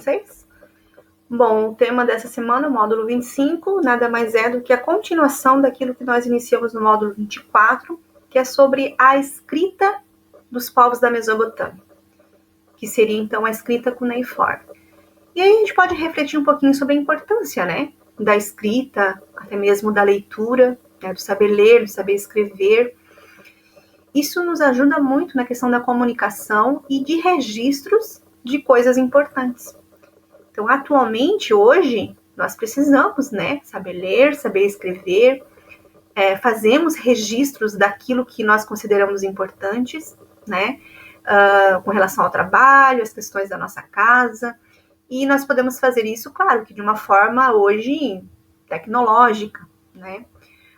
vocês? Bom, o tema dessa semana, o módulo 25, nada mais é do que a continuação daquilo que nós iniciamos no módulo 24, que é sobre a escrita dos povos da Mesopotâmia, que seria então a escrita cuneiforme. E aí a gente pode refletir um pouquinho sobre a importância, né, da escrita, até mesmo da leitura, né, do saber ler, do saber escrever. Isso nos ajuda muito na questão da comunicação e de registros de coisas importantes. Então, atualmente, hoje, nós precisamos, né, saber ler, saber escrever, fazemos registros daquilo que nós consideramos importantes, né, com relação ao trabalho, as questões da nossa casa, e nós podemos fazer isso, claro, que de uma forma hoje tecnológica, né.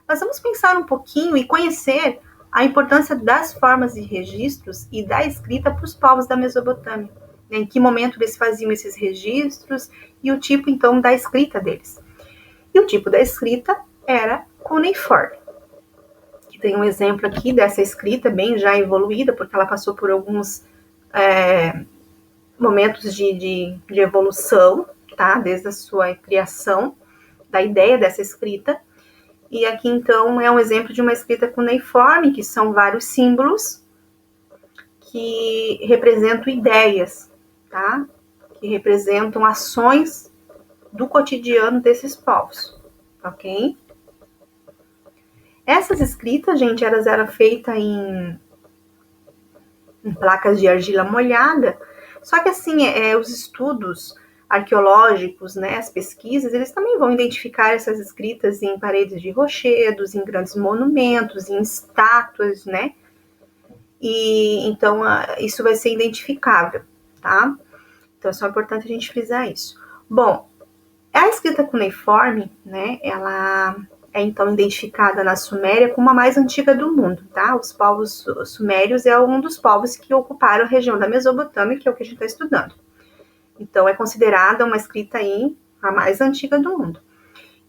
Mas vamos pensar um pouquinho e conhecer a importância das formas de registros e da escrita para os povos da Mesopotâmia. Em que momento eles faziam esses registros e o tipo, então, da escrita deles. E o tipo da escrita era cuneiforme. Tem um exemplo aqui dessa escrita bem já evoluída, porque ela passou por alguns momentos de evolução, tá? Desde a sua criação, da ideia dessa escrita. E aqui, então, é um exemplo de uma escrita cuneiforme, que são vários símbolos que representam ideias, tá? Que representam ações do cotidiano desses povos, ok? Essas escritas, gente, elas eram feitas em placas de argila molhada, só que assim, os estudos arqueológicos, né, as pesquisas, eles também vão identificar essas escritas em paredes de rochedos, em grandes monumentos, em estátuas, né? E então isso vai ser identificável, tá? Então é só importante a gente frisar isso. Bom, a escrita cuneiforme, né, ela é então identificada na Suméria como a mais antiga do mundo, tá? Os povos sumérios é um dos povos que ocuparam a região da Mesopotâmia, que é o que a gente está estudando. Então é considerada uma escrita aí a mais antiga do mundo.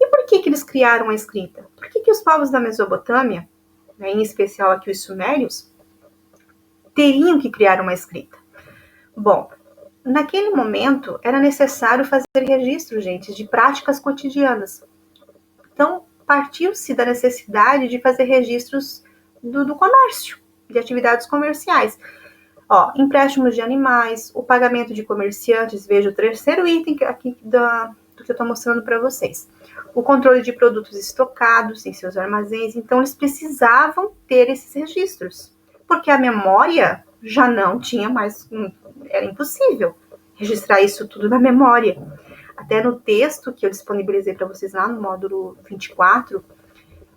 E por que eles criaram a escrita? Por que os povos da Mesopotâmia, né, em especial aqui os sumérios, teriam que criar uma escrita? Bom, naquele momento era necessário fazer registro, gente, de práticas cotidianas. Então, partiu-se da necessidade de fazer registros do comércio, de atividades comerciais. Ó, empréstimos de animais, o pagamento de comerciantes, veja o terceiro item aqui do que eu estou mostrando para vocês. O controle de produtos estocados em seus armazéns. Então, eles precisavam ter esses registros, porque a memória já não tinha mais, era impossível registrar isso tudo na memória. Até no texto que eu disponibilizei para vocês lá no módulo 24,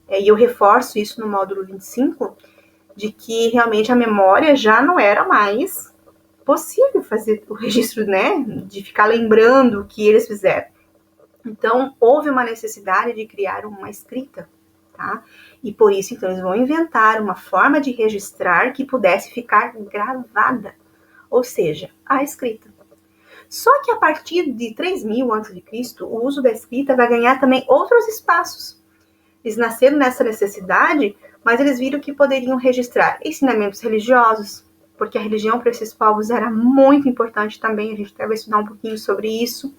e eu reforço isso no módulo 25, de que realmente a memória já não era mais possível fazer o registro, né, de ficar lembrando o que eles fizeram. Então, houve uma necessidade de criar uma escrita, tá? E por isso, então, eles vão inventar uma forma de registrar que pudesse ficar gravada, ou seja, a escrita. Só que a partir de 3000 a.C., o uso da escrita vai ganhar também outros espaços. Eles nasceram nessa necessidade, mas eles viram que poderiam registrar ensinamentos religiosos, porque a religião para esses povos era muito importante também, a gente até vai estudar um pouquinho sobre isso.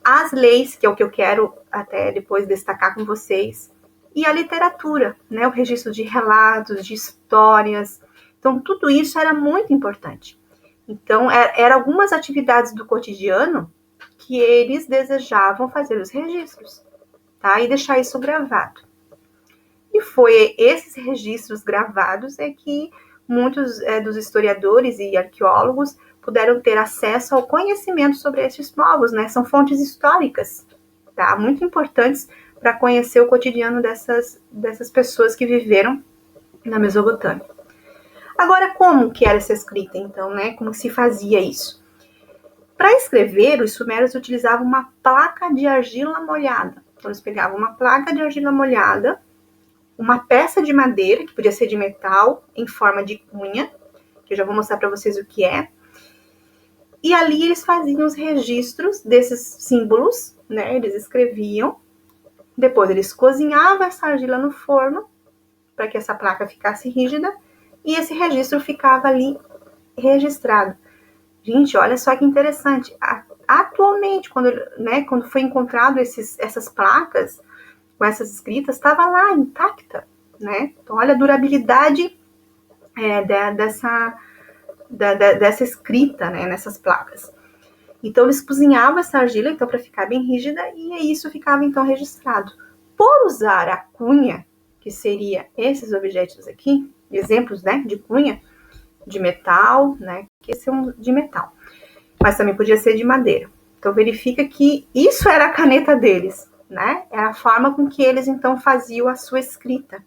As leis, que é o que eu quero até depois destacar com vocês, e a literatura, né, o registro de relatos, de histórias. Então, tudo isso era muito importante. Então, eram algumas atividades do cotidiano que eles desejavam fazer os registros, tá? E deixar isso gravado. E foi esses registros gravados que muitos dos historiadores e arqueólogos puderam ter acesso ao conhecimento sobre esses povos, né? São fontes históricas, tá? Muito importantes para conhecer o cotidiano dessas pessoas que viveram na Mesopotâmia. Agora, como que era essa escrita, então, né? Como se fazia isso? Para escrever, os sumérios utilizavam uma placa de argila molhada. Então, eles pegavam uma placa de argila molhada, uma peça de madeira, que podia ser de metal, em forma de cunha, que eu já vou mostrar para vocês o que é. E ali eles faziam os registros desses símbolos, né? Eles escreviam. Depois eles cozinhavam essa argila no forno, para que essa placa ficasse rígida, e esse registro ficava ali registrado. Gente, olha só que interessante. atualmente, quando foi encontrado essas placas com essas escritas, estava lá intacta, né? Então, olha a durabilidade dessa escrita, né, nessas placas. Então, eles cozinhavam essa argila, então, para ficar bem rígida, e isso ficava, então, registrado. Por usar a cunha, que seria esses objetos aqui, exemplos, né, de cunha, de metal, né, que esse é um de metal, mas também podia ser de madeira. Então, verifica que isso era a caneta deles, né, era a forma com que eles, então, faziam a sua escrita.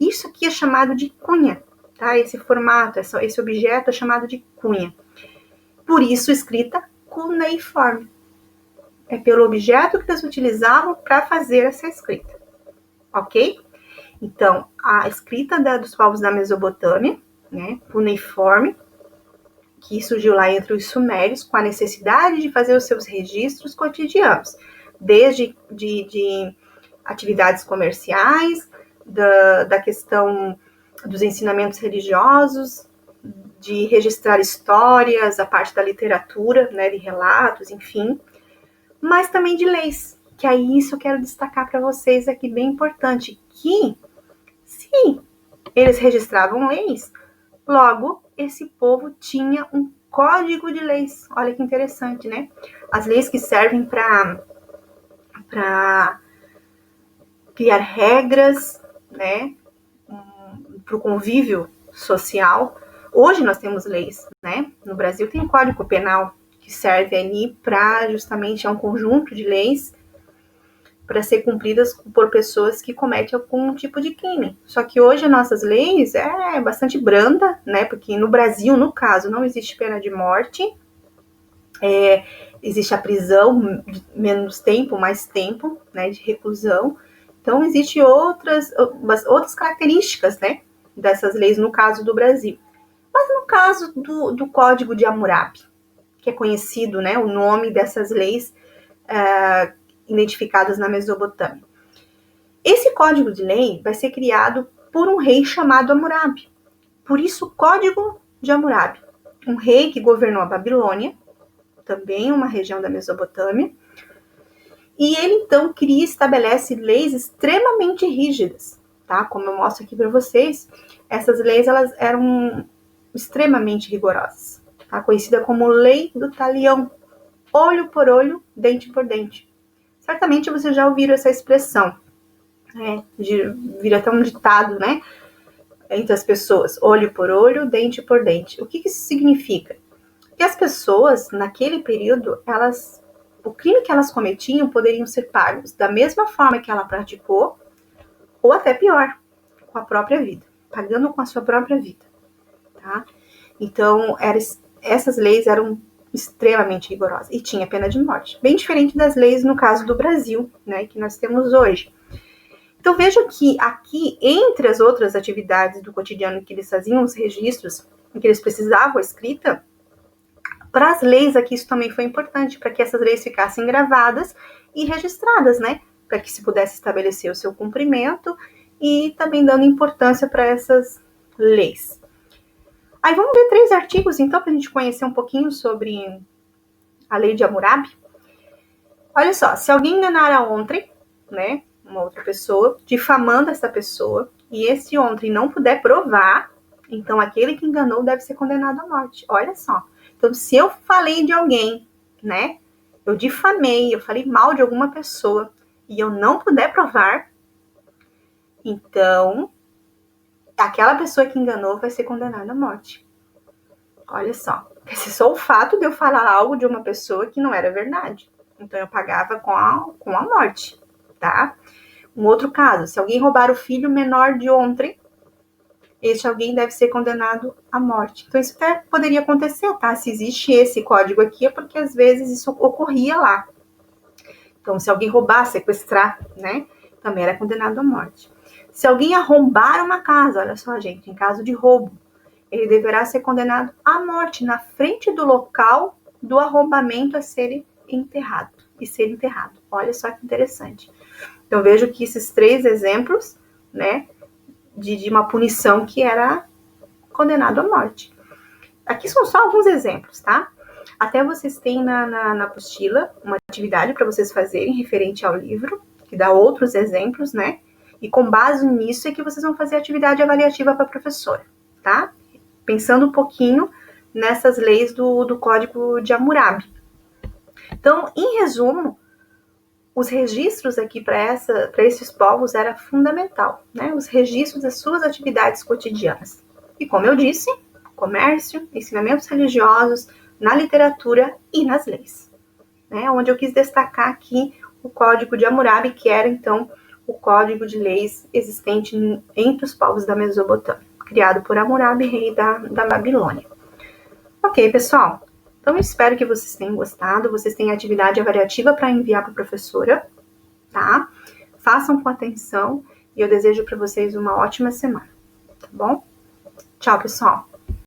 Isso aqui é chamado de cunha, tá, esse formato, esse objeto é chamado de cunha. Por isso, escrita cuneiforme. É pelo objeto que eles utilizavam para fazer essa escrita, ok? Então, a escrita dos povos da Mesopotâmia, né, cuneiforme, que surgiu lá entre os sumérios, com a necessidade de fazer os seus registros cotidianos, desde de atividades comerciais, da questão dos ensinamentos religiosos, de registrar histórias, a parte da literatura, né, de relatos, enfim, mas também de leis, que aí isso eu quero destacar para vocês aqui, bem importante, que se eles registravam leis, logo esse povo tinha um código de leis. Olha que interessante, né? As leis que servem para criar regras, né, para o convívio social. Hoje nós temos leis, né? No Brasil tem o Código Penal, que serve ali para justamente um conjunto de leis para ser cumpridas por pessoas que cometem algum tipo de crime. Só que hoje as nossas leis é bastante branda, né? Porque no Brasil, no caso, não existe pena de morte, existe a prisão, menos tempo, mais tempo, né, de reclusão. Então, existem outras características, né, dessas leis no caso do Brasil. Mas no caso do Código de Hammurabi, que é conhecido, né, o nome dessas leis identificadas na Mesopotâmia. Esse código de lei vai ser criado por um rei chamado Hammurabi. Por isso, Código de Hammurabi. Um rei que governou a Babilônia, também uma região da Mesopotâmia, e ele então cria e estabelece leis extremamente rígidas, tá? Como eu mostro aqui para vocês, essas leis elas eram extremamente rigorosas, tá? Conhecida como Lei do Talião, olho por olho, dente por dente. Certamente vocês já ouviram essa expressão, né? Vira até um ditado, né? Entre as pessoas, olho por olho, dente por dente. O que isso significa? Que as pessoas, naquele período, o crime que elas cometiam poderiam ser pagos da mesma forma que ela praticou, ou até pior, com a própria vida, pagando com a sua própria vida, tá? Então, essas leis eram extremamente rigorosas e tinha pena de morte, bem diferente das leis no caso do Brasil, né, que nós temos hoje. Então, veja que aqui, entre as outras atividades do cotidiano que eles faziam, os registros, em que eles precisavam a escrita, para as leis aqui isso também foi importante, para que essas leis ficassem gravadas e registradas, né? Para que se pudesse estabelecer o seu cumprimento e também dando importância para essas leis. Aí vamos ver 3 artigos, então, para a gente conhecer um pouquinho sobre a lei de Hammurabi. Olha só, se alguém enganar a outrem, né, uma outra pessoa, difamando essa pessoa, e esse outrem não puder provar, então aquele que enganou deve ser condenado à morte. Olha só. Então, se eu falei de alguém, né, eu difamei, eu falei mal de alguma pessoa, e eu não puder provar, então aquela pessoa que enganou vai ser condenada à morte. Olha só. Esse é só o fato de eu falar algo de uma pessoa que não era verdade. Então, eu pagava com a morte, tá? Um outro caso, se alguém roubar o filho menor de outrem, este alguém deve ser condenado à morte. Então, isso até poderia acontecer, tá? Se existe esse código aqui, é porque às vezes isso ocorria lá. Então, se alguém roubar, sequestrar, né? Também era condenado à morte. Se alguém arrombar uma casa, olha só, gente, em caso de roubo, ele deverá ser condenado à morte na frente do local do arrombamento a ser enterrado. Olha só que interessante. Então, vejo que esses 3 exemplos, né, de uma punição que era condenado à morte. Aqui são só alguns exemplos, tá? Até vocês têm na apostila uma atividade para vocês fazerem referente ao livro, que dá outros exemplos, né? E com base nisso é que vocês vão fazer a atividade avaliativa para a professora, tá? Pensando um pouquinho nessas leis do Código de Hammurabi. Então, em resumo, os registros aqui para esses povos era fundamental, né? Os registros das suas atividades cotidianas. E como eu disse, comércio, ensinamentos religiosos, na literatura e nas leis, né? Onde eu quis destacar aqui o Código de Hammurabi, que era então o código de leis existente entre os povos da Mesopotâmia, criado por Hammurabi, rei da Babilônia. Ok, pessoal? Então, eu espero que vocês tenham gostado. Vocês têm atividade avaliativa para enviar para a professora, tá? Façam com atenção e eu desejo para vocês uma ótima semana, tá bom? Tchau, pessoal!